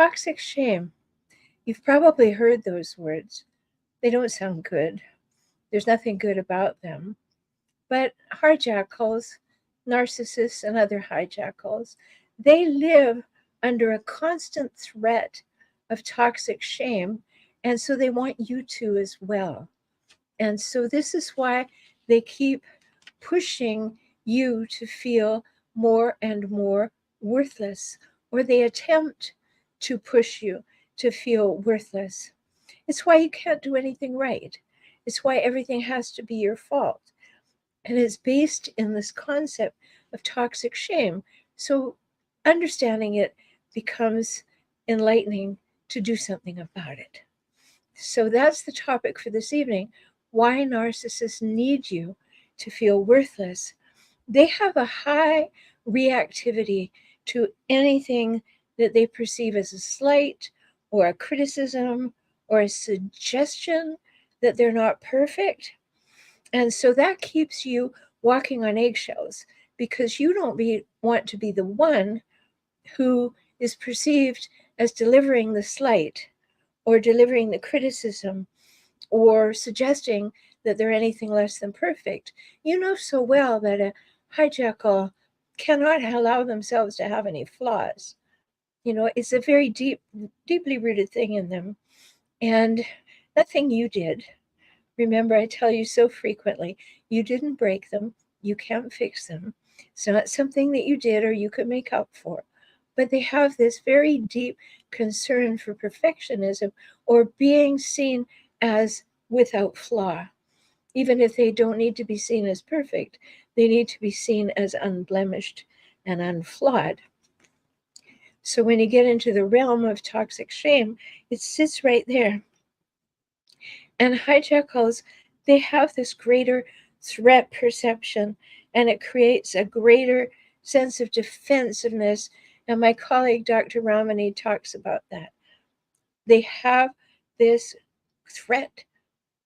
Toxic shame. You've probably heard those words. They don't sound good. There's nothing good about them. But hijackals, narcissists, and other hijackals, they live under a constant threat of toxic shame, and so they want you to as well. And so this is why they keep pushing you to feel more and more worthless, or they attempt to push you to feel worthless. It's why you can't do anything right. It's why everything has to be your fault. And it's based in this concept of toxic shame. So understanding it becomes enlightening to do something about it. So that's the topic for this evening: why narcissists need you to feel worthless. They have a high reactivity to anything that they perceive as a slight or a criticism or a suggestion that they're not perfect. And so that keeps you walking on eggshells, because you don't want to be the one who is perceived as delivering the slight or delivering the criticism or suggesting that they're anything less than perfect. You know so well that a hijackal cannot allow themselves to have any flaws. You know, it's a very deeply rooted thing in them. And nothing you did. Remember, I tell you so frequently, you didn't break them. You can't fix them. It's not something that you did or you could make up for. But they have this very deep concern for perfectionism or being seen as without flaw. Even if they don't need to be seen as perfect, they need to be seen as unblemished and unflawed. So when you get into the realm of toxic shame, it sits right there. And hijackals, they have this greater threat perception, and it creates a greater sense of defensiveness. And my colleague, Dr. Ramani, talks about that. They have this threat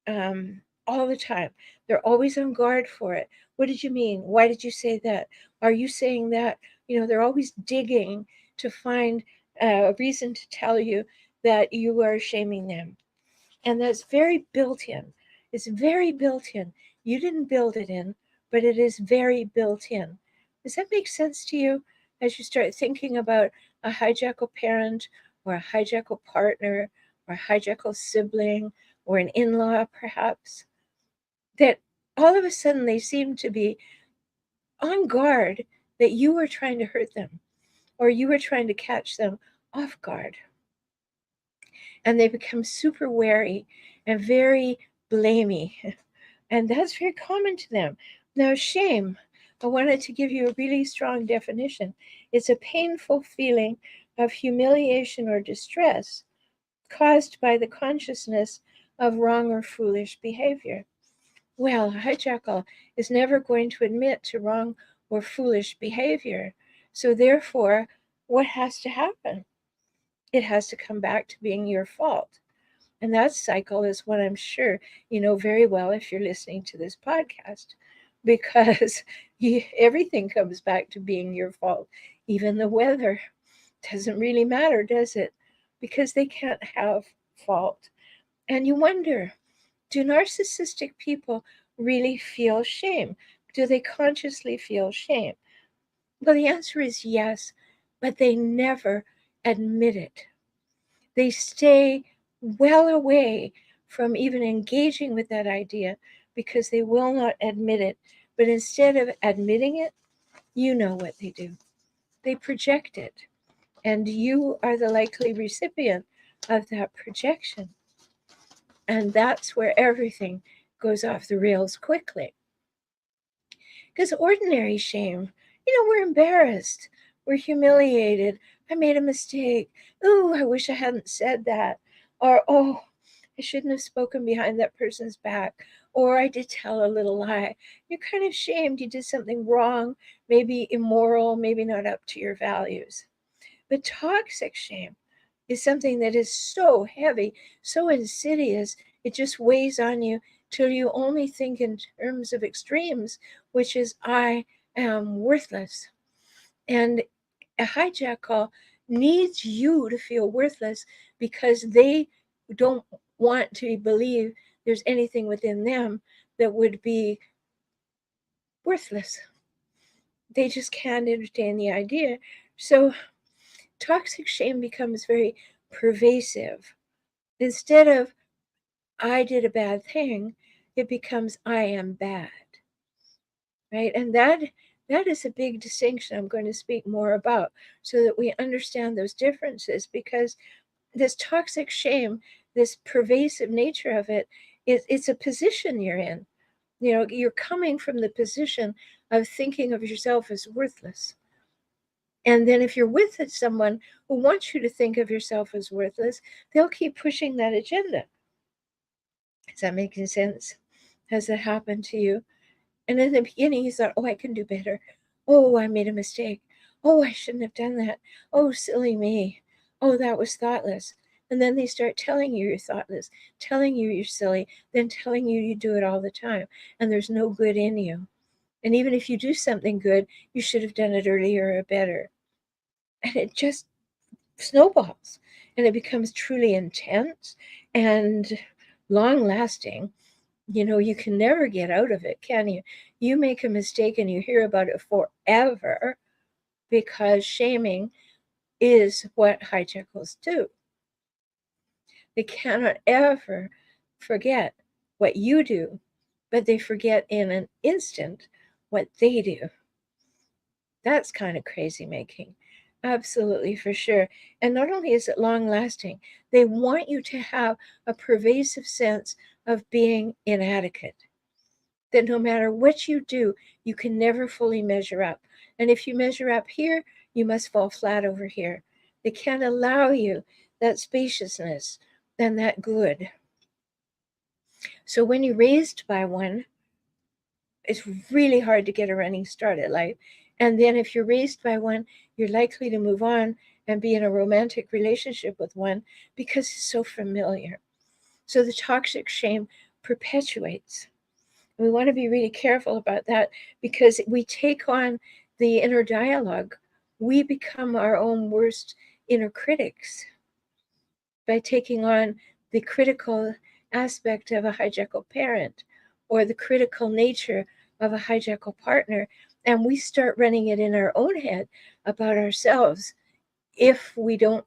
all the time. They're always on guard for it. What did you mean? Why did you say that? Are you saying that? You know, they're always digging to find a reason to tell you that you are shaming them. And that's very built in. It's very built in. You didn't build it in, but it is very built in. Does that make sense to you as you start thinking about a hijackal parent or a hijackal partner or a hijackal sibling or an in-law perhaps? That all of a sudden they seem to be on guard that you were trying to hurt them or you were trying to catch them off guard. And they become super wary and very blamey. And that's very common to them. Now, shame, I wanted to give you a really strong definition. It's a painful feeling of humiliation or distress caused by the consciousness of wrong or foolish behavior. Well, a hijackal is never going to admit to wrong or foolish behavior. So therefore, what has to happen? It has to come back to being your fault. And that cycle is what I'm sure you know very well if you're listening to this podcast, because everything comes back to being your fault. Even the weather doesn't really matter, does it? Because they can't have fault. And you wonder, do narcissistic people really feel shame? Do they consciously feel shame? Well, the answer is yes, but they never admit it. They stay well away from even engaging with that idea because they will not admit it. But instead of admitting it, you know what they do. They project it, and you are the likely recipient of that projection. And that's where everything goes off the rails quickly. Because ordinary shame, we're embarrassed, we're humiliated. I made a mistake. Ooh, I wish I hadn't said that. Or, oh, I shouldn't have spoken behind that person's back. Or I did tell a little lie. You're kind of shamed you did something wrong, maybe immoral, maybe not up to your values. But toxic shame is something that is so heavy, so insidious, it just weighs on you till you only think in terms of extremes, which is I am worthless. And a hijackal needs you to feel worthless because they don't want to believe there's anything within them that would be worthless. They just can't entertain the idea. So toxic shame becomes very pervasive. Instead of I did a bad thing, it becomes I am bad. Right? And that is a big distinction I'm going to speak more about so that we understand those differences, because this toxic shame, this pervasive nature of it, it's a position you're in. You're coming from the position of thinking of yourself as worthless. And then if you're with someone who wants you to think of yourself as worthless, they'll keep pushing that agenda. Is that making sense? Has that happened to you? And in the beginning, you thought, oh, I can do better. Oh, I made a mistake. Oh, I shouldn't have done that. Oh, silly me. Oh, that was thoughtless. And then they start telling you you're thoughtless, telling you you're silly, then telling you you do it all the time. And there's no good in you. And even if you do something good, you should have done it earlier or better. And it just snowballs. And it becomes truly intense and long lasting. You can never get out of it, can you? You make a mistake and you hear about it forever, because shaming is what hijackals do. They cannot ever forget what you do, but they forget in an instant what they do. That's kind of crazy making. Absolutely, for sure. And not only is it long lasting, they want you to have a pervasive sense of being inadequate. That no matter what you do, you can never fully measure up. And if you measure up here, you must fall flat over here. They can't allow you that spaciousness and that good. So when you're raised by one, it's really hard to get a running start at life. And then if you're raised by one, you're likely to move on and be in a romantic relationship with one because it's so familiar. So the toxic shame perpetuates. We want to be really careful about that, because we take on the inner dialogue. We become our own worst inner critics by taking on the critical aspect of a hijackal parent or the critical nature of a hijackal partner. And we start running it in our own head about ourselves if we don't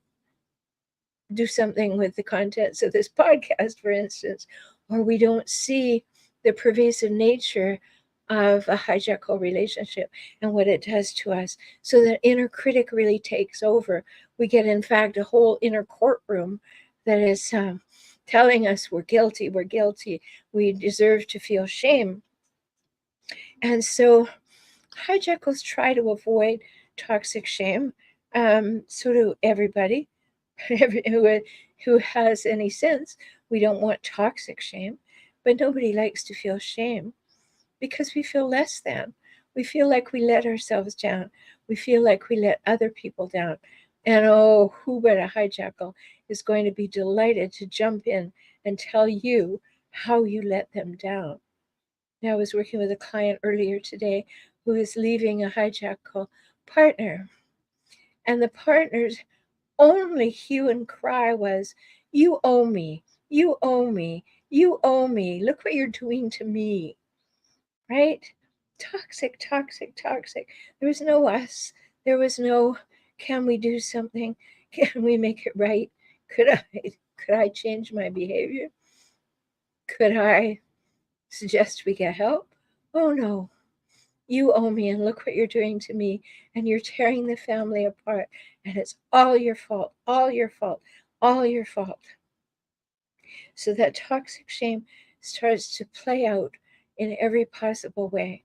do something with the contents of this podcast, for instance, or we don't see the pervasive nature of a hijackal relationship and what it does to us. So that inner critic really takes over. We get, in fact, a whole inner courtroom that is telling us we're guilty, we deserve to feel shame. And so hijackals try to avoid toxic shame. So do everybody. Who has any sense. We don't want toxic shame, but nobody likes to feel shame, because we feel less than. We feel like we let ourselves down. We feel like we let other people down. And oh, who but a hijackal is going to be delighted to jump in and tell you how you let them down. Now, I was working with a client earlier today who is leaving a hijackal partner. And the partner's only hue and cry was, you owe me, you owe me, you owe me. Look what you're doing to me. Right? Toxic, toxic, toxic. There was no us. There was no, can we do something? Can we make it right? Could I change my behavior? Could I suggest we get help? Oh no. You owe me, and look what you're doing to me, and you're tearing the family apart, and it's all your fault, all your fault, all your fault. So that toxic shame starts to play out in every possible way.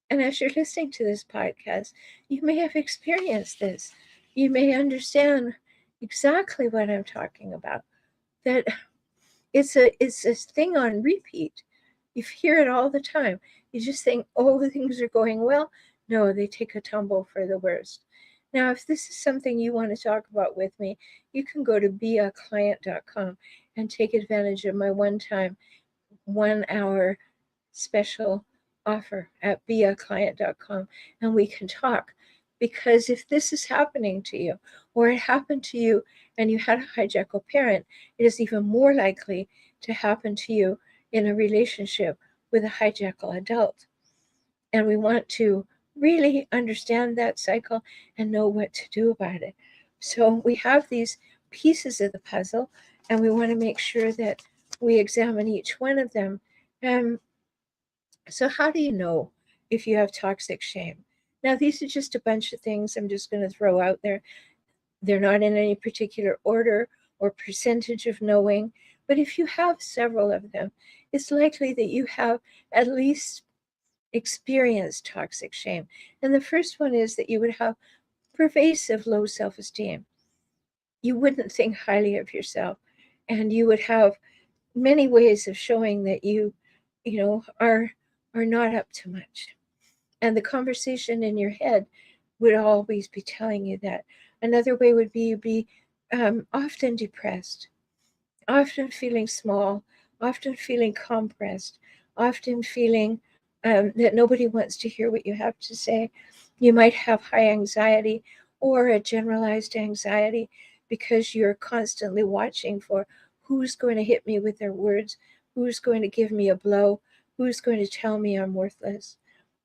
And as you're listening to this podcast, you may have experienced this. You may understand exactly what I'm talking about. That it's a thing on repeat. You hear it all the time. You just think, oh, things are going well. No, they take a tumble for the worst. Now, if this is something you want to talk about with me, you can go to beaclient.com and take advantage of my one-time 1-hour special offer at beaclient.com, and we can talk. Because if this is happening to you, or it happened to you and you had a hijackal parent, it is even more likely to happen to you in a relationship with a hijackal adult. And we want to really understand that cycle and know what to do about it. So we have these pieces of the puzzle, and we want to make sure that we examine each one of them. So how do you know if you have toxic shame? Now, these are just a bunch of things I'm just going to throw out there. They're not in any particular order or percentage of knowing, but if you have several of them, it's likely that you have at least experienced toxic shame. And the first one is that you would have pervasive low self-esteem. You wouldn't think highly of yourself, and you would have many ways of showing that you are not up to much. And the conversation in your head would always be telling you that. Another way would be you'd be often depressed, often feeling small, often feeling compressed, often feeling that nobody wants to hear what you have to say. You might have high anxiety or a generalized anxiety because you're constantly watching for who's going to hit me with their words, who's going to give me a blow, who's going to tell me I'm worthless.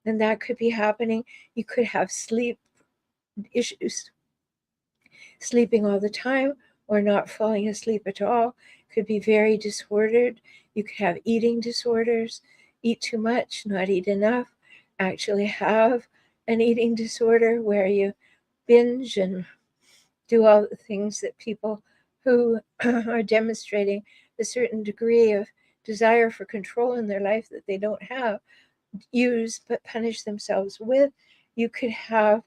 And that could be happening. You could have sleep issues, sleeping all the time or not falling asleep at all. Could be very disordered. You could have eating disorders, eat too much, not eat enough, actually have an eating disorder where you binge and do all the things that people who are demonstrating a certain degree of desire for control in their life that they don't have use but punish themselves with. You could have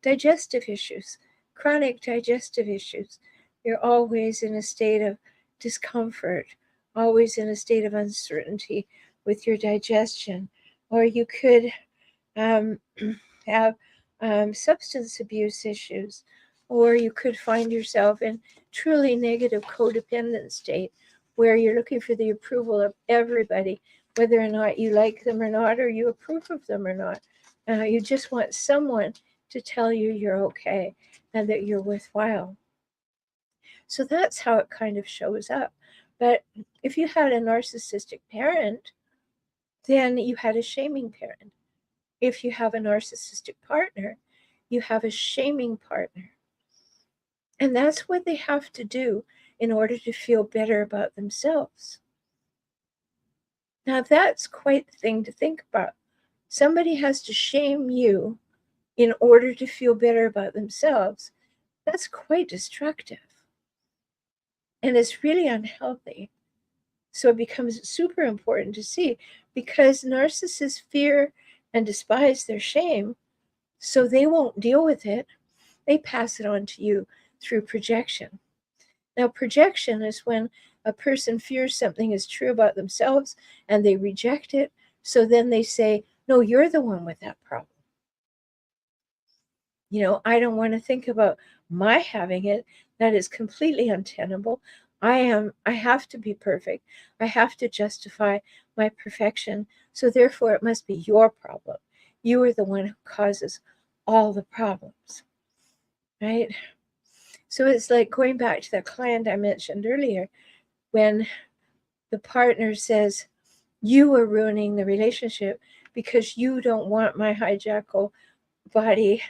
digestive issues, chronic digestive issues. You're always in a state of discomfort, always in a state of uncertainty with your digestion. Or you could have substance abuse issues, or you could find yourself in truly negative codependent state where you're looking for the approval of everybody, whether or not you like them or not, or you approve of them or not. You just want someone to tell you you're okay and that you're worthwhile. So that's how it kind of shows up. But if you had a narcissistic parent, then you had a shaming parent. If you have a narcissistic partner, you have a shaming partner. And that's what they have to do in order to feel better about themselves. Now, that's quite the thing to think about. Somebody has to shame you in order to feel better about themselves. That's quite destructive. And it's really unhealthy. So it becomes super important to see, because narcissists fear and despise their shame, so they won't deal with it. They pass it on to you through projection. Now, projection is when a person fears something is true about themselves and they reject it. So then they say, no, you're the one with that problem. I don't want to think about my having it. That is completely untenable. I have to be perfect. I have to justify my perfection. So therefore it must be your problem. You are the one who causes all the problems, right? So it's like going back to that client I mentioned earlier, when the partner says, you are ruining the relationship because you don't want my hijackal body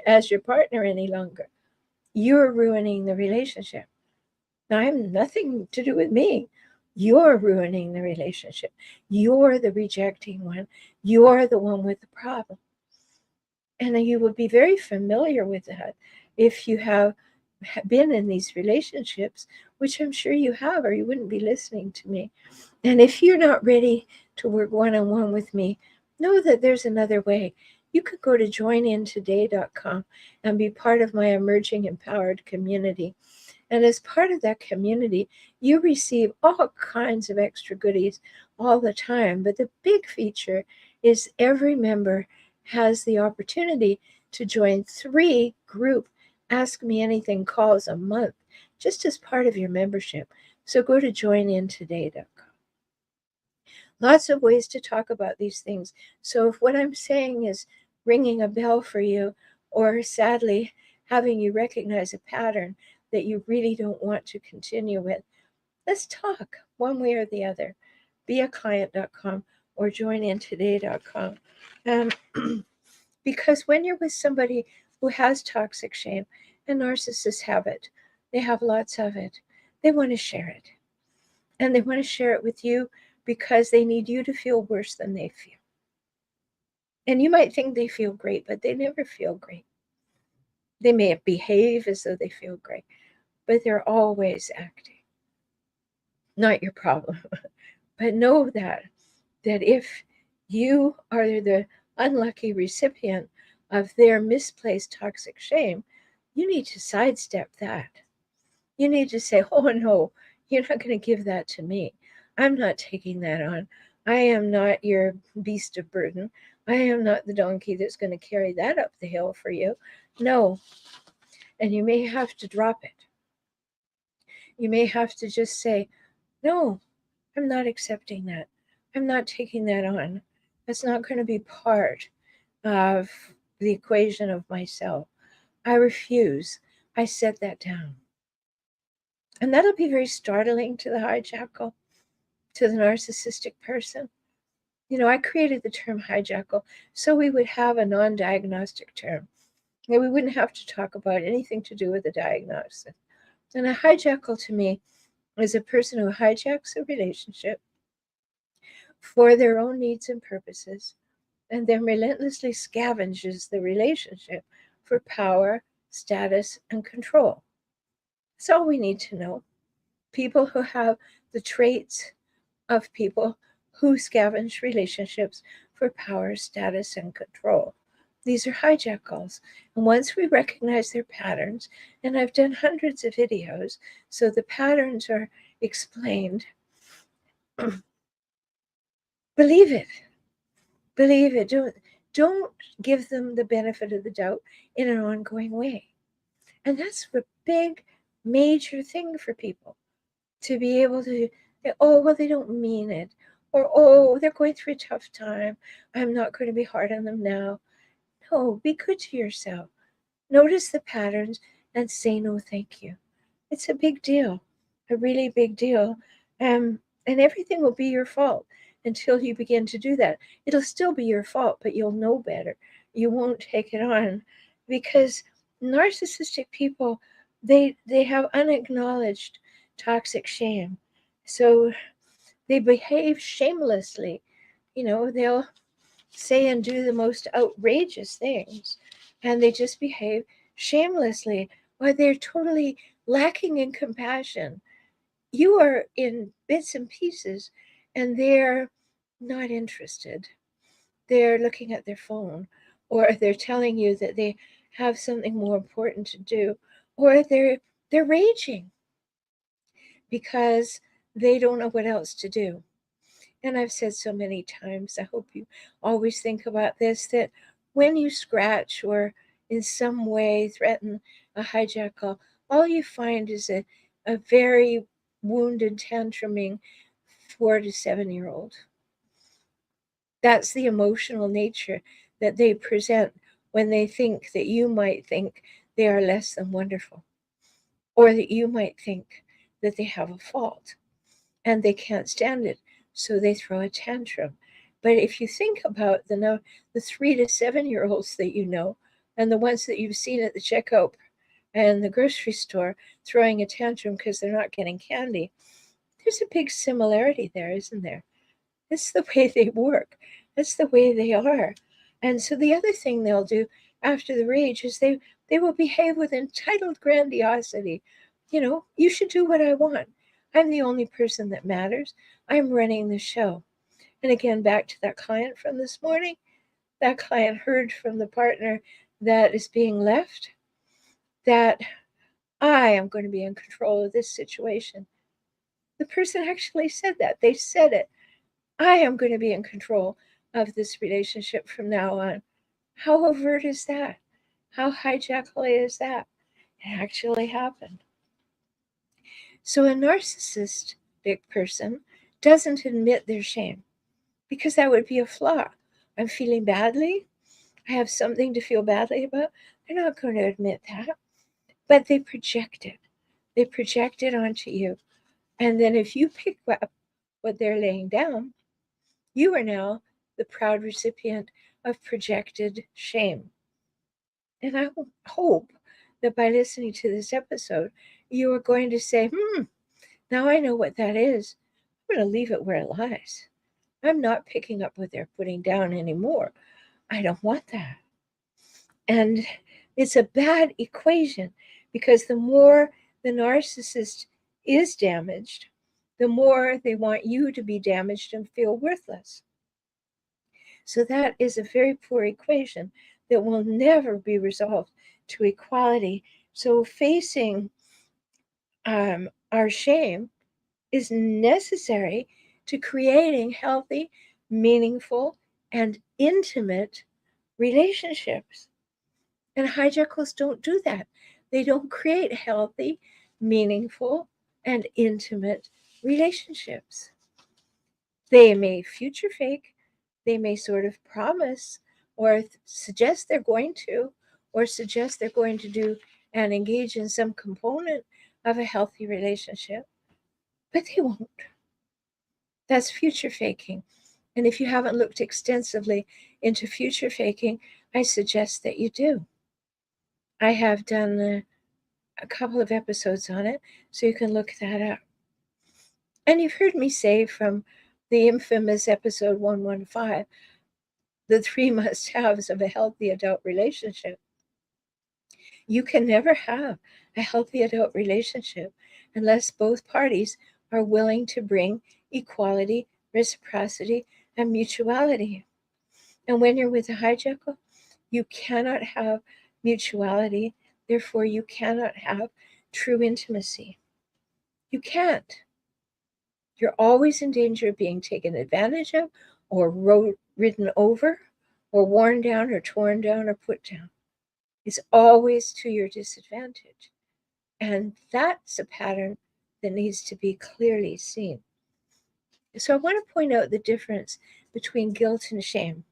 as your partner any longer. You're ruining the relationship. Now, I'm nothing to do with me. You're ruining the relationship. You're the rejecting one. You're the one with the problem. And you will be very familiar with that if you have been in these relationships, which I'm sure you have, or you wouldn't be listening to me. And if you're not ready to work one-on-one with me, know that there's another way. You could go to joinintoday.com and be part of my emerging empowered community. And as part of that community, you receive all kinds of extra goodies all the time. But the big feature is every member has the opportunity to join 3 group Ask Me Anything calls a month, just as part of your membership. So go to joinintoday.com. Lots of ways to talk about these things. So if what I'm saying is ringing a bell for you, or sadly having you recognize a pattern that you really don't want to continue with. Let's talk one way or the other. Beaclient.com or joinintoday.com. Because when you're with somebody who has toxic shame, and narcissists have it, they have lots of it, they want to share it. And they want to share it with you because they need you to feel worse than they feel. And you might think they feel great, but they never feel great. They may behave as though they feel great, but they're always acting. Not your problem. But know that if you are the unlucky recipient of their misplaced toxic shame, you need to sidestep that. You need to say, oh no, you're not going to give that to me. I'm not taking that on. I am not your beast of burden. I am not the donkey that's going to carry that up the hill for you. No. And you may have to drop it. You may have to just say, no, I'm not accepting that. I'm not taking that on. That's not going to be part of the equation of myself. I refuse. I set that down. And that'll be very startling to the hijackal, to the narcissistic person. You know, I created the term hijackal so we would have a non-diagnostic term. And we wouldn't have to talk about anything to do with the diagnosis. And a hijackal to me is a person who hijacks a relationship for their own needs and purposes, and then relentlessly scavenges the relationship for power, status, and control. That's all we need to know. People who have the traits of people who scavenge relationships for power, status, and control. These are hijackals. And once we recognize their patterns, and I've done hundreds of videos, so the patterns are explained, believe it. Believe it. Don't give them the benefit of the doubt in an ongoing way. And that's a big, major thing for people to be able to, oh, well, they don't mean it. Or, oh, they're going through a tough time. I'm not going to be hard on them now. No, be good to yourself. Notice the patterns and say no, thank you. It's a big deal, a really big deal. And everything will be your fault until you begin to do that. It'll still be your fault, but you'll know better. You won't take it on because narcissistic people, they have unacknowledged toxic shame. So they behave shamelessly. You know, they'll say and do the most outrageous things, and they just behave shamelessly while they're totally lacking in compassion. You are in bits and pieces, and they're not interested. They're looking at their phone, or they're telling you that they have something more important to do, or they're raging because they don't know what else to do. And I've said so many times, I hope you always think about this, that when you scratch or in some way threaten a hijackal, all you find is a very wounded, tantruming 4 to 7 year old. That's the emotional nature that they present when they think that you might think they are less than wonderful, or that you might think that they have a fault and they can't stand it, so they throw a tantrum. But if you think about the 3 to 7 year olds that you know, and the ones that you've seen at the checkout and the grocery store throwing a tantrum because they're not getting candy, there's a big similarity there, isn't there? It's the way they work. That's the way they are. And so the other thing they'll do after the rage is they will behave with entitled grandiosity. You know, you should do what I want. I'm the only person that matters. I'm running the show. And again, back to that client from this morning, that client heard from the partner that is being left that I am going to be in control of this situation. The person actually said that. They said it. I am going to be in control of this relationship from now on. How overt is that? How hijackal is that? It actually happened. So a narcissistic person doesn't admit their shame because that would be a flaw. I'm feeling badly. I have something to feel badly about. They're not going to admit that, but they project it. They project it onto you. And then if you pick up what they're laying down, you are now the proud recipient of projected shame. And I hope that by listening to this episode, you are going to say, now I know what that is. I'm going to leave it where it lies. I'm not picking up what they're putting down anymore. I don't want that. And it's a bad equation because the more the narcissist is damaged, the more they want you to be damaged and feel worthless. So that is a very poor equation that will never be resolved to equality. So facing our shame is necessary to creating healthy, meaningful, and intimate relationships. And hijackals don't do that. They don't create healthy, meaningful, and intimate relationships. They may future fake, they may sort of promise or suggest they're going to, or suggest they're going to do and engage in some component of a healthy relationship, but they won't. That's future faking. And if you haven't looked extensively into future faking, I suggest that you do. I have done a couple of episodes on it, so you can look that up. And you've heard me say from the infamous episode 115, the 3 must-haves of a healthy adult relationship. You can never have a healthy adult relationship unless both parties are willing to bring equality, reciprocity, and mutuality. And when you're with a hijackal, you cannot have mutuality, therefore you cannot have true intimacy. You can't. You're always in danger of being taken advantage of, or ridden over, or worn down, or torn down, or put down. It's always to your disadvantage. And that's a pattern that needs to be clearly seen. So I want to point out the difference between guilt and shame.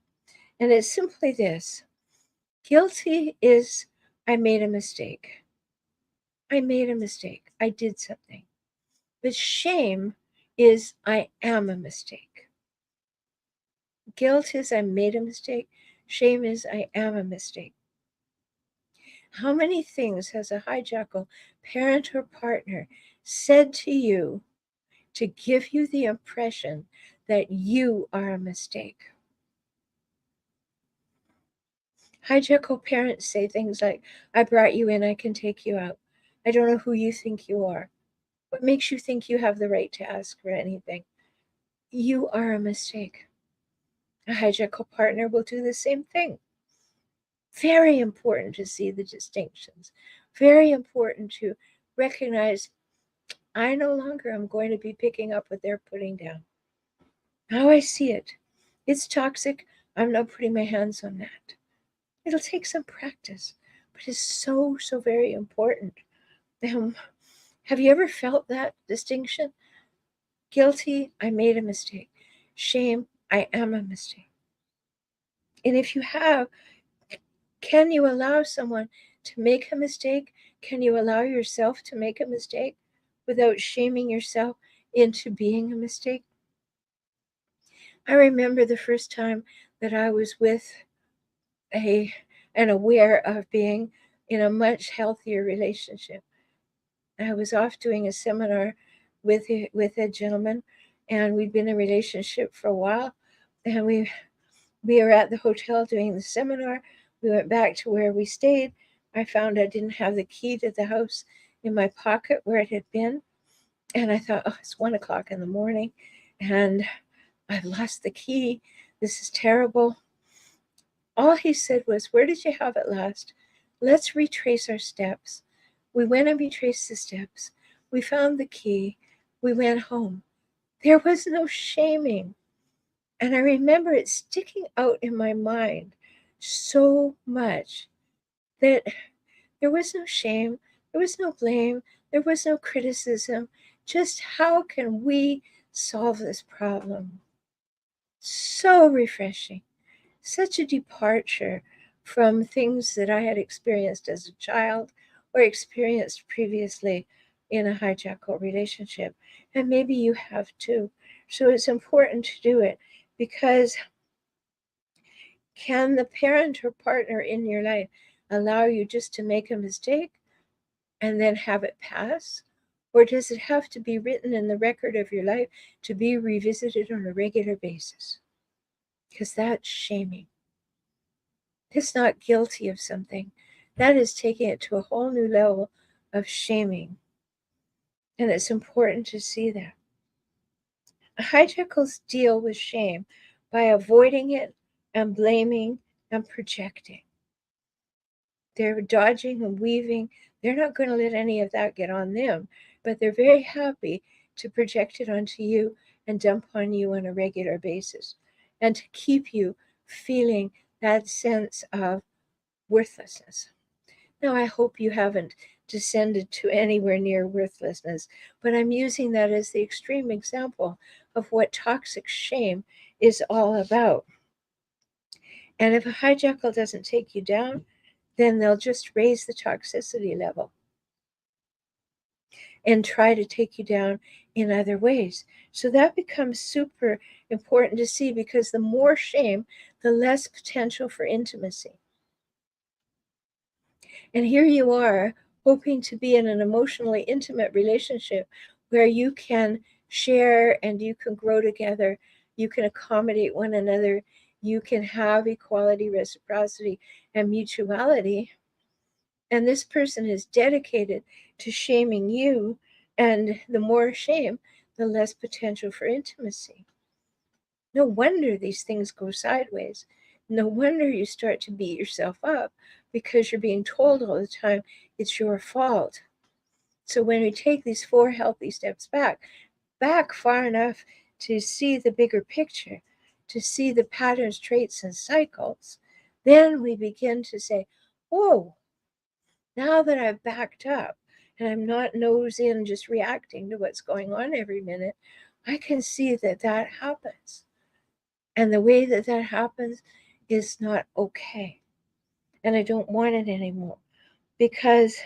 And it's simply this. Guilty is, I made a mistake. I made a mistake. I did something. But shame is, I am a mistake. Guilt is, I made a mistake. Shame is, I am a mistake. How many things has a hijackal, parent or partner, said to you to give you the impression that you are a mistake? Hijackal parents say things like, I brought you in, I can take you out. I don't know who you think you are. What makes you think you have the right to ask for anything? You are a mistake. A hijackal partner will do the same thing. Very important to see the distinctions. Very important to recognize I no longer am going to be picking up what they're putting down. Now I see it. It's toxic. I'm not putting my hands on that. It'll take some practice, but it's so, so very important. Have you ever felt that distinction? Guilty, I made a mistake. Shame, I am a mistake. And if you have, can you allow someone to make a mistake? Can you allow yourself to make a mistake without shaming yourself into being a mistake? I remember the first time that I was with and aware of being in a much healthier relationship. I was off doing a seminar with a gentleman, and we'd been in a relationship for a while, and we were at the hotel doing the seminar. We went back to where we stayed. I found I didn't have the key to the house in my pocket where it had been, and I thought, oh, it's 1 o'clock in the morning, and I've lost the key. This is terrible. All he said was, where did you have it last? Let's retrace our steps. We went and retraced the steps. We found the key. We went home. There was no shaming. And I remember it sticking out in my mind so much that there was no shame, there was no blame, there was no criticism. Just how can we solve this problem? So refreshing. Such a departure from things that I had experienced as a child or experienced previously in a hijackal relationship. And maybe you have too. So it's important to do it, because can the parent or partner in your life allow you just to make a mistake and then have it pass? Or does it have to be written in the record of your life to be revisited on a regular basis? Because that's shaming. It's not guilty of something. That is taking it to a whole new level of shaming. And it's important to see that. Hijackals deal with shame by avoiding it and blaming and projecting. They're dodging and weaving. They're not going to let any of that get on them, but they're very happy to project it onto you and dump on you on a regular basis, and to keep you feeling that sense of worthlessness. Now, I hope you haven't descended to anywhere near worthlessness, but I'm using that as the extreme example of what toxic shame is all about. And if a hijackal doesn't take you down, then they'll just raise the toxicity level and try to take you down in other ways. So that becomes super important to see, because the more shame, the less potential for intimacy. And here you are, hoping to be in an emotionally intimate relationship where you can share and you can grow together, you can accommodate one another, you can have equality, reciprocity, and mutuality. And this person is dedicated to shaming you, and the more shame, the less potential for intimacy. No wonder these things go sideways. No wonder you start to beat yourself up, because you're being told all the time it's your fault. So when we take these 4 healthy steps back far enough to see the bigger picture, to see the patterns, traits, and cycles, then we begin to say, oh, now that I've backed up and I'm not nose in just reacting to what's going on every minute, I can see that that happens. And the way that that happens is not okay. And I don't want it anymore, because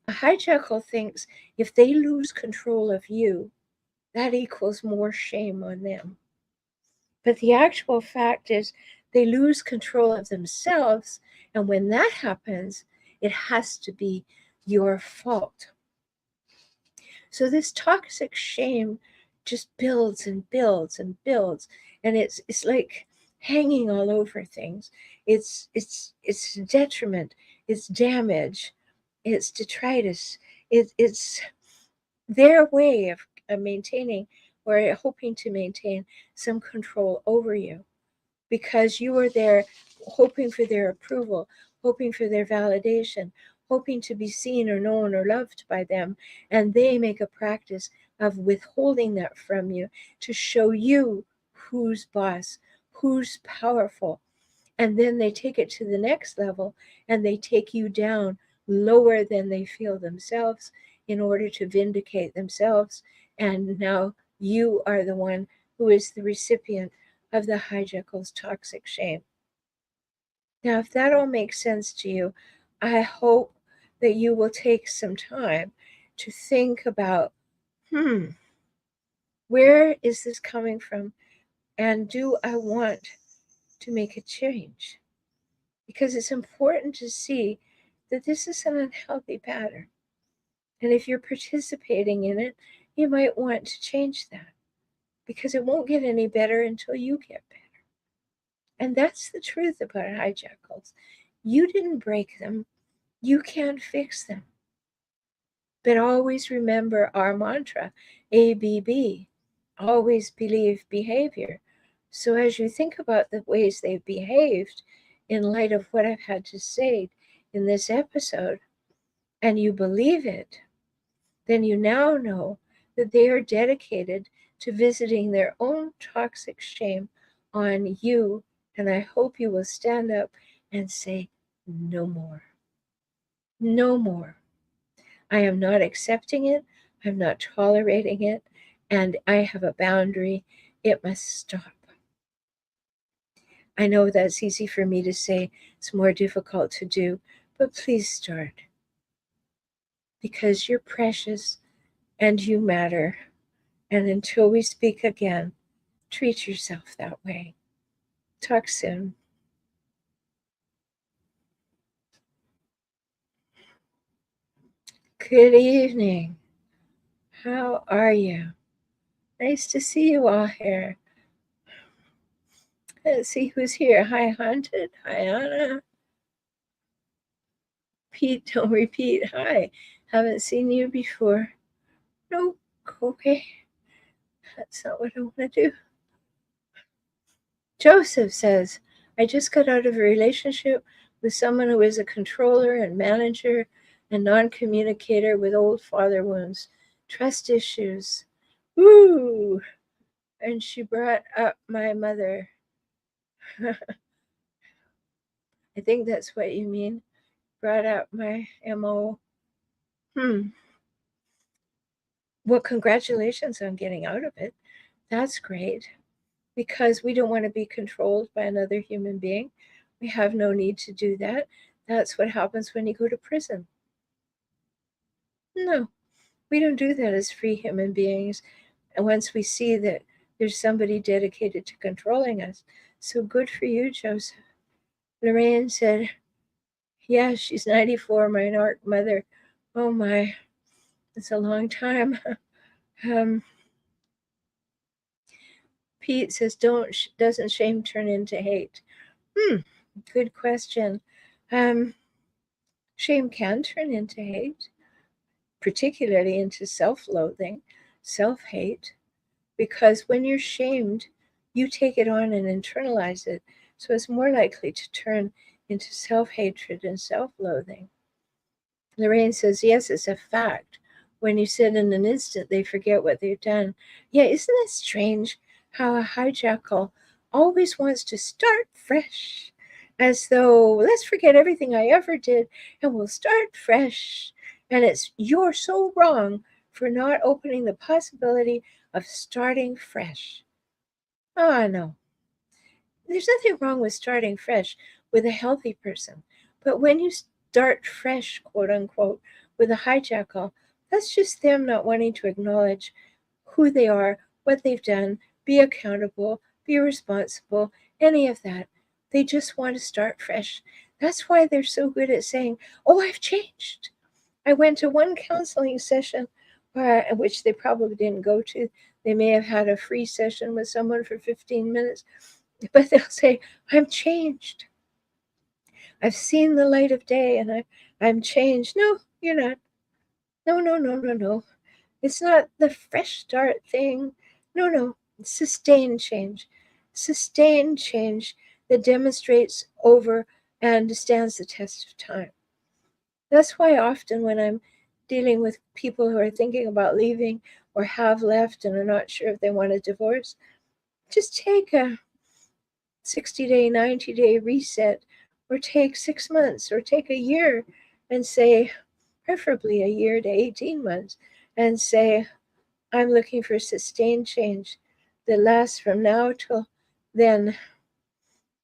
a hijackal thinks if they lose control of you, that equals more shame on them. But the actual fact is they lose control of themselves. And when that happens, it has to be your fault. So this toxic shame just builds and builds and builds. And it's like hanging all over things. It's detriment, it's damage, it's detritus, it's their way of maintaining, or hoping to maintain, some control over you, because you are there hoping for their approval, hoping for their validation, hoping to be seen or known or loved by them. And they make a practice of withholding that from you to show you who's boss, who's powerful. And then they take it to the next level and they take you down lower than they feel themselves in order to vindicate themselves. And now you are the one who is the recipient of the hijackal's toxic shame. Now, if that all makes sense to you, I hope that you will take some time to think about, where is this coming from? And do I want to make a change? Because it's important to see that this is an unhealthy pattern. And if you're participating in it, you might want to change that, because it won't get any better until you get better. And that's the truth about hijackals. You didn't break them. You can't fix them. But always remember our mantra, ABB, always believe behavior. So as you think about the ways they've behaved in light of what I've had to say in this episode, and you believe it, then you now know that they are dedicated to visiting their own toxic shame on you. And I hope you will stand up and say, no more. No more. I am not accepting it. I'm not tolerating it. And I have a boundary. It must stop. I know that's easy for me to say, it's more difficult to do, but please start. Because you're precious and you matter. And until we speak again, treat yourself that way. Talk soon. Good evening. How are you? Nice to see you all here. Let's see who's here. Hi, Haunted. Hi, Anna. Pete, don't repeat. Hi. Haven't seen you before. Nope. Okay. That's not what I want to do. Joseph says, I just got out of a relationship with someone who is a controller and manager and non-communicator with old father wounds, trust issues. Woo! And she brought up my mother. I think that's what you mean. Brought up my MO. Well, congratulations on getting out of it. That's great. Because we don't want to be controlled by another human being. We have no need to do that. That's what happens when you go to prison. No, we don't do that as free human beings. And once we see that there's somebody dedicated to controlling us. So good for you, Joseph. Lorraine said, yeah, she's 94, my narc mother. Oh my, it's a long time. Pete says, doesn't shame turn into hate? Good question. Shame can turn into hate, particularly into self-loathing, self-hate, because when you're shamed, you take it on and internalize it. So it's more likely to turn into self-hatred and self-loathing. Lorraine says, yes, it's a fact. When you said in an instant, they forget what they've done. Yeah, isn't it strange how a hijackal always wants to start fresh? As though, let's forget everything I ever did and we'll start fresh. And it's, you're so wrong for not opening the possibility of starting fresh. Oh, no. There's nothing wrong with starting fresh with a healthy person. But when you start fresh, quote unquote, with a hijackal, that's just them not wanting to acknowledge who they are, what they've done, be accountable, be responsible, any of that. They just want to start fresh. That's why they're so good at saying, oh, I've changed. I went to one counseling session, which they probably didn't go to. They may have had a free session with someone for 15 minutes, but they'll say, I'm changed. I've seen the light of day and I'm changed. No, you're not. No. It's not the fresh start thing. No. Sustained change. Sustained change that demonstrates over and stands the test of time. That's why often when I'm dealing with people who are thinking about leaving or have left and are not sure if they want a divorce, just take a 60-day, 90-day reset, or take 6 months, or take a year and say, preferably a year to 18 months, and say, I'm looking for sustained change that lasts from now till then.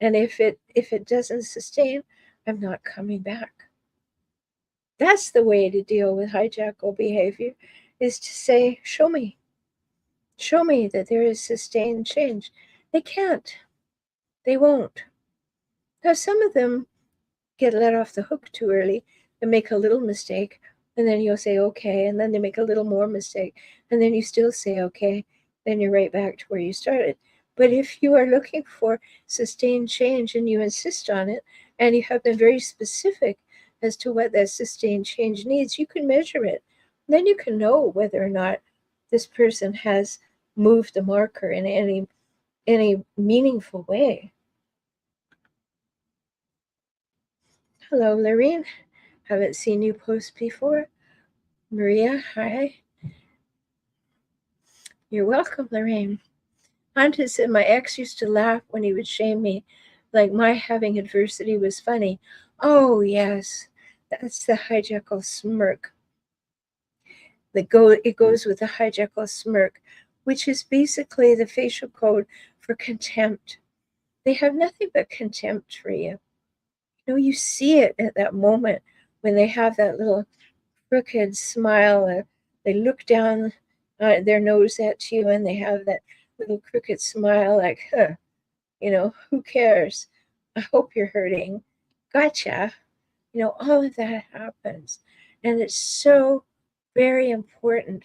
And if it doesn't sustain, I'm not coming back. That's the way to deal with hijackal behavior, is to say, show me that there is sustained change. They can't. They won't. Now, some of them get let off the hook too early and make a little mistake, and then you'll say, okay, and then they make a little more mistake, and then you still say, okay, then you're right back to where you started. But if you are looking for sustained change and you insist on it, and you have been very specific as to what that sustained change needs, you can measure it. Then you can know whether or not this person has moved the marker in any meaningful way. Hello, Lorraine. Haven't seen you post before. Maria, hi. You're welcome, Lorraine. Anta said my ex used to laugh when he would shame me, like my having adversity was funny. Oh, yes. That's the hijackal smirk. It goes with the hijackal smirk, which is basically the facial code for contempt. they have nothing but contempt for you. You know, you see it at that moment when they have that little crooked smile. They look down their nose at you and they have that little crooked smile like, huh, you know, who cares? I hope you're hurting. Gotcha. You know, all of that happens. And it's so very important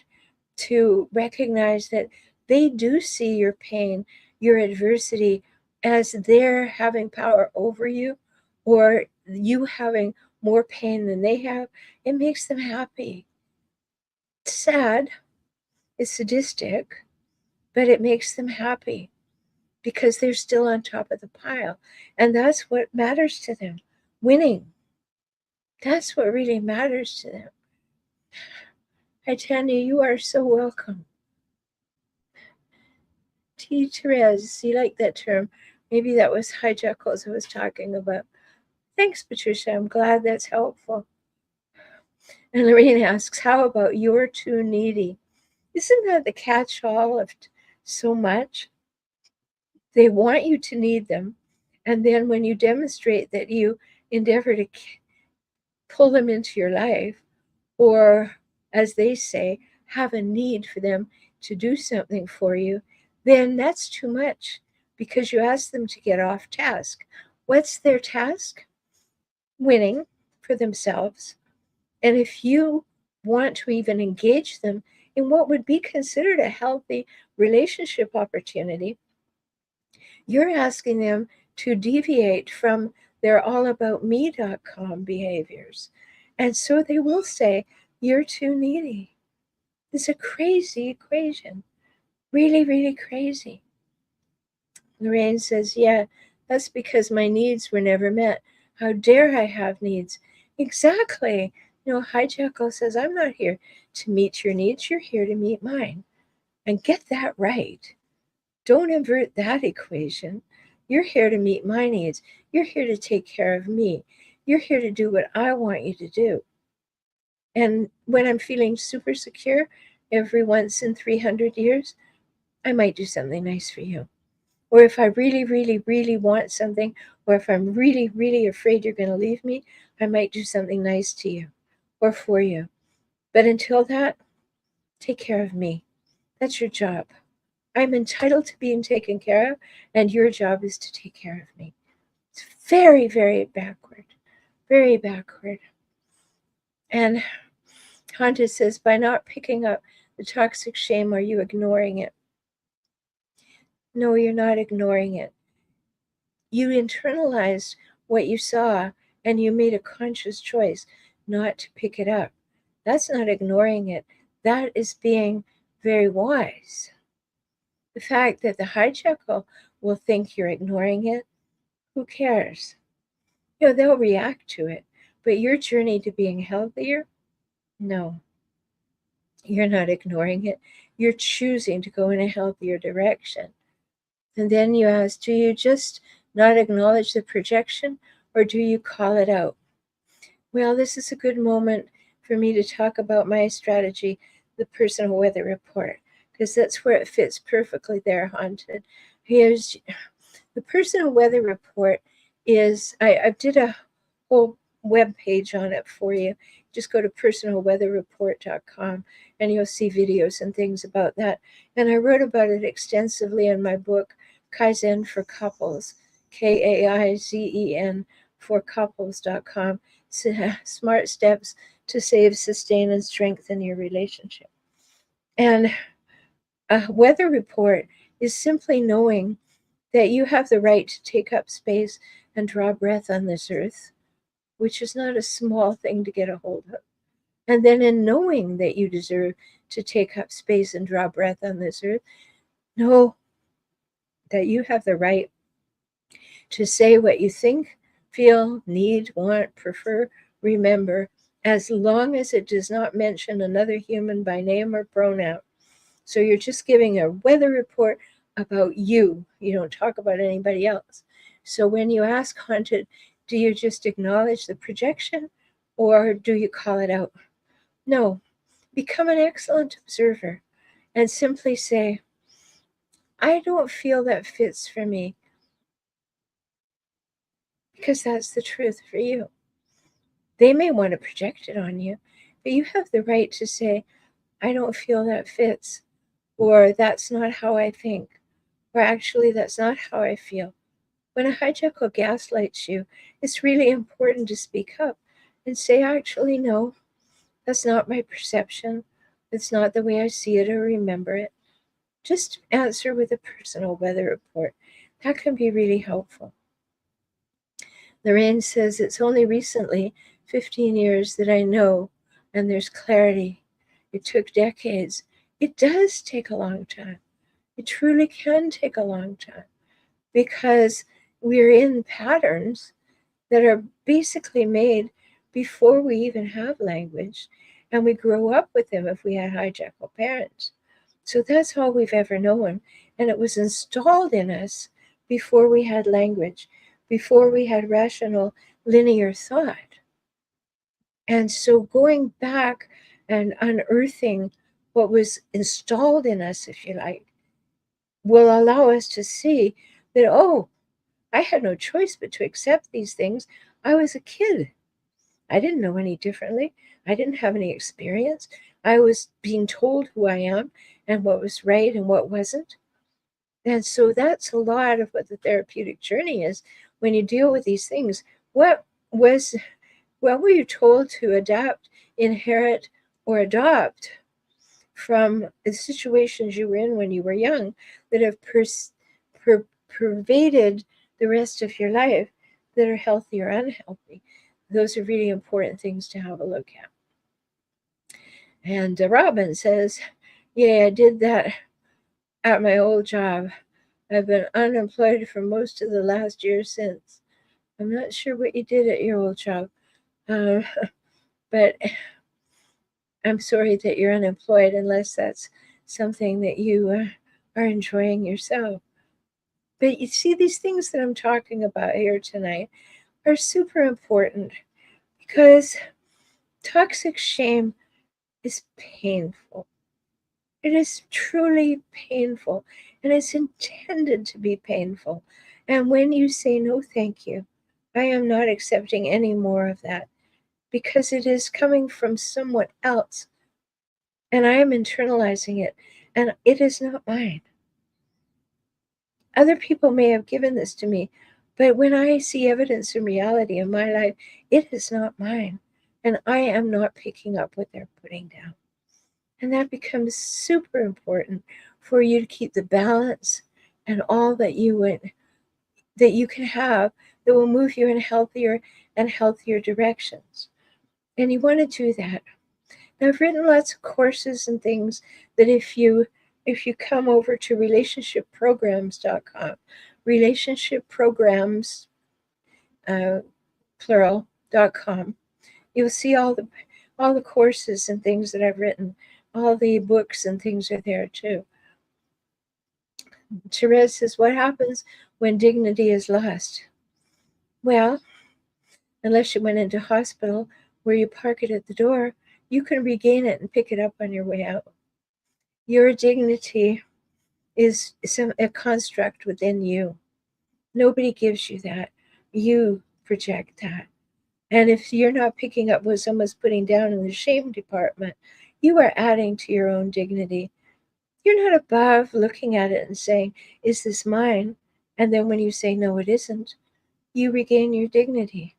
to recognize that they do see your pain, your adversity, as they're having power over you or you having more pain than they have. It makes them happy. It's sad, it's sadistic, but it makes them happy because they're still on top of the pile. And that's what matters to them, winning. That's what really matters to them. Hi, Tanya, you are so welcome. T. Therese, you like that term. Maybe that was hijackals I was talking about. Thanks, Patricia. I'm glad that's helpful. And Lorraine asks, how about you're too needy? Isn't that the catch-all of so much? They want you to need them. And then when you demonstrate that you endeavor to pull them into your life, or as they say, have a need for them to do something for you, then that's too much because you ask them to get off task. What's their task? Winning for themselves. And if you want to even engage them in what would be considered a healthy relationship opportunity, you're asking them to deviate from their allaboutme.com behaviors. And so they will say, you're too needy. It's a crazy equation. Really, really crazy. Lorraine says, yeah, that's because my needs were never met. How dare I have needs? Exactly. You know, Hijackal says, I'm not here to meet your needs. You're here to meet mine. And get that right. Don't invert that equation. You're here to meet my needs. You're here to take care of me. You're here to do what I want you to do. And when I'm feeling super secure, every once in 300 years, I might do something nice for you. Or if I really, really, really want something, or if I'm really, really afraid you're going to leave me, I might do something nice to you or for you. But until that, take care of me. That's your job. I'm entitled to being taken care of, and your job is to take care of me. It's very, very backward. Very backward. And Haunted says, by not picking up the toxic shame, are you ignoring it? No, you're not ignoring it. You internalized what you saw and you made a conscious choice not to pick it up. That's not ignoring it. That is being very wise. The fact that the hijackal will think you're ignoring it, who cares? You know, they'll react to it. But your journey to being healthier, no, you're not ignoring it. You're choosing to go in a healthier direction. And then you ask, do you just not acknowledge the projection or do you call it out? Well, this is a good moment for me to talk about my strategy, the personal weather report, because that's where it fits perfectly there, Haunted. Here's the personal weather report is, I did a whole web page on it for you. Just go to personalweatherreport.com and you'll see videos and things about that. And I wrote about it extensively in my book, Kaizen for Couples, Kaizen for couples.com. Smart steps to save, sustain, and strengthen your relationship. And a weather report is simply knowing that you have the right to take up space and draw breath on this earth, which is not a small thing to get a hold of. And then in knowing that you deserve to take up space and draw breath on this earth, know that you have the right to say what you think, feel, need, want, prefer, remember, as long as it does not mention another human by name or pronoun. So you're just giving a weather report about you. You don't talk about anybody else. So when you ask Haunted, do you just acknowledge the projection or do you call it out? No, become an excellent observer and simply say, I don't feel that fits for me. because that's the truth for you. They may want to project it on you, but you have the right to say, I don't feel that fits, or that's not how I think, or actually that's not how I feel. When a hijackal gaslights you, it's really important to speak up and say, actually, no, that's not my perception. It's not the way I see it or remember it. Just answer with a personal weather report. That can be really helpful. Lorraine says, it's only recently, 15 years, that I know, and there's clarity. It took decades. It does take a long time. It truly can take a long time, because we're in patterns that are basically made before we even have language, and we grow up with them if we had hijackal parents. So that's all we've ever known, and it was installed in us before we had language, before we had rational, linear thought. And so going back and unearthing what was installed in us, if you like, will allow us to see that, oh, I had no choice but to accept these things. I was a kid. I didn't know any differently. I didn't have any experience. I was being told who I am and what was right and what wasn't. And so that's a lot of what the therapeutic journey is. When you deal with these things, what were you told to adapt, inherit, or adopt from the situations you were in when you were young that have pervaded the rest of your life, that are healthy or unhealthy? Those are really important things to have a look at. And Robin says, yeah, I did that at my old job. I've been unemployed for most of the last year since. I'm not sure what you did at your old job, but I'm sorry that you're unemployed, unless that's something that you are enjoying yourself. But you see, these things that I'm talking about here tonight are super important, because toxic shame is painful. It is truly painful, and it's intended to be painful. And when you say, no, thank you, I am not accepting any more of that, because it is coming from someone else, and I am internalizing it, and it is not mine. Other people may have given this to me, but when I see evidence in reality in my life, it is not mine, and I am not picking up what they're putting down. And that becomes super important for you to keep the balance and all that you can have that will move you in healthier and healthier directions. And you want to do that. Now, I've written lots of courses and things that if you come over to relationshipprograms.com, relationshipprograms, plural.com, you'll see all the courses and things that I've written. All the books and things are there too. Therese says, what happens when dignity is lost? Well, unless you went into hospital where you park it at the door, you can regain it and pick it up on your way out. Your dignity is a construct within you. Nobody gives you that. You project that. And if you're not picking up what someone's putting down in the shame department, you are adding to your own dignity. You're not above looking at it and saying, is this mine? And then when you say, no, it isn't, you regain your dignity.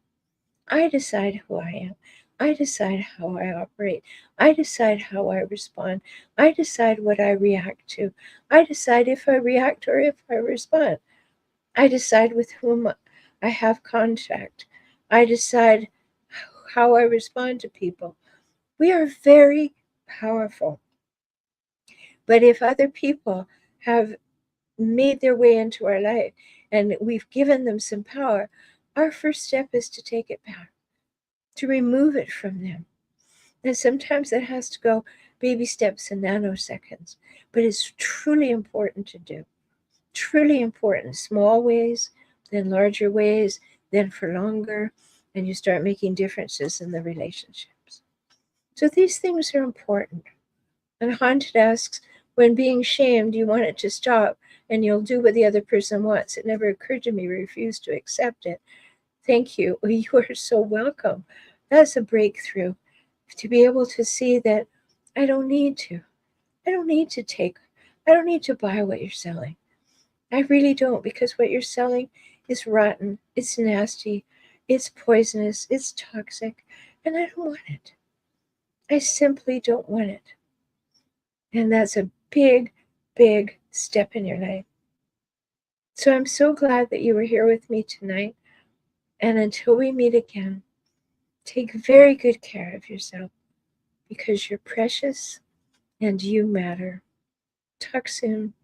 I decide who I am. I decide how I operate. I decide how I respond. I decide what I react to. I decide if I react or if I respond. I decide with whom I have contact. I decide how I respond to people. We are very powerful. But if other people have made their way into our life and we've given them some power, our first step is to take it back, to remove it from them. And sometimes that has to go baby steps and nanoseconds, but it's truly important to do. Truly important. Small ways, then larger ways, then for longer, and you start making differences in the relationships. So these things are important. And Haunted asks, when being shamed, you want it to stop and you'll do what the other person wants. It never occurred to me to refuse to accept it. Thank you. You are so welcome. That's a breakthrough to be able to see that I don't need to. I don't need to take, I don't need to buy what you're selling. I really don't, because what you're selling is rotten, it's nasty, it's poisonous, it's toxic, and I don't want it. I simply don't want it. And that's a big, big step in your life. So I'm so glad that you were here with me tonight. And until we meet again, take very good care of yourself, because you're precious and you matter. Talk soon.